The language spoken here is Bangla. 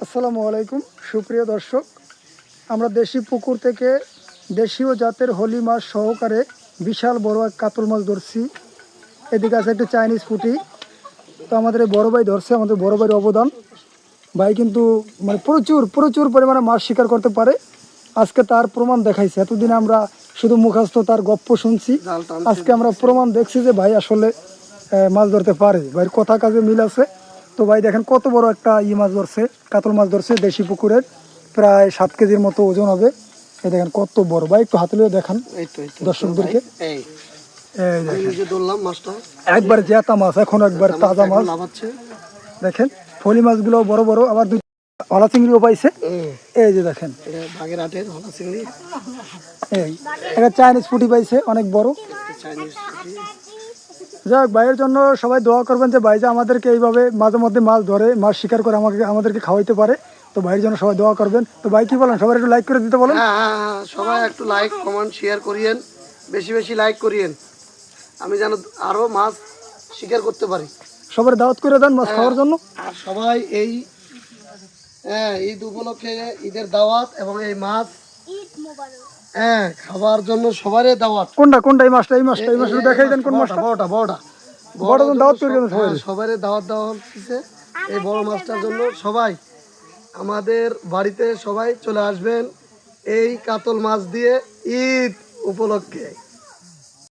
আসসালামু আলাইকুম সুপ্রিয় দর্শক, আমরা দেশি পুকুর থেকে দেশীয় জাতের হোলি মাছ সহকারে বিশাল বড় এক কাতল মাছ ধরছি। এদিকে আছে একটি চাইনিজ পুঁটি। তো আমাদের এই বড় ভাই ধরছে, আমাদের বড় ভাইয়ের অবদান। ভাই কিন্তু মানে প্রচুর প্রচুর পরিমাণে মাছ শিকার করতে পারে। আজকে তার প্রমাণ দেখাইছে। এতদিন আমরা শুধু মুখস্থ তার গপ্প শুনছি, আজকে আমরা প্রমাণ দেখছি যে ভাই আসলে মাছ ধরতে পারে। ভাইয়ের কথা কাজে মিল আছে। তো ভাই দেখেন কত বড় একটা মাছ ধরছে, কাতল মাছ ধরছে দেশি পুকুরের, প্রায় 7 কেজির মতো ওজন হবে। এই দেখেন কত বড়। ভাই একটু হাতে লিয়ে দেখান দর্শকদেরকে। এই একবার জেতা মাছ, এখন একবার তাজা মাছ দেখেন। ফলি মাছগুলো বড় বড়, আবার দুই হলা চিংড়িও পাইছে। এই যে দেখেন এই একটা চাইনিজ পুঁটি পাইছে অনেক বড়। যাক, ভাইয়ের জন্য সবাই দোয়া করবেন যে ভাই যে আমাদেরকে এইভাবে মাঝে মধ্যে মাছ ধরে, মাছ শিকার করে আমাদেরকে খাওয়াইতে পারে। তো ভাইয়ের জন্য সবাই দোয়া করবেন। তো ভাই কি বলেন, সবাই একটু লাইক করে দিতে বলেন। হ্যাঁ, সবাই একটু লাইক কমেন্ট শেয়ার করিয়েন, বেশি বেশি লাইক করিয়েন, আমি যেন আরো মাছ শিকার করতে পারি। সবার দাওয়াত করে দেন মাছ খাওয়ার জন্য। আর সবাই এই ঈদ উপলক্ষে ঈদের দাওয়াত এবং এই মাছ খাবার জন্য সবারই দাওয়াত। কোনটা এই মাছটা দেখাই দেন। কোন মাছটা? বড় দাওয়াত করে দেন সবারই দাওয়াত দেওয়া হচ্ছে এই বড় মাছটার জন্য। সবাই আমাদের বাড়িতে সবাই চলে আসবেন এই কাতল মাছ দিয়ে ঈদ উপলক্ষে।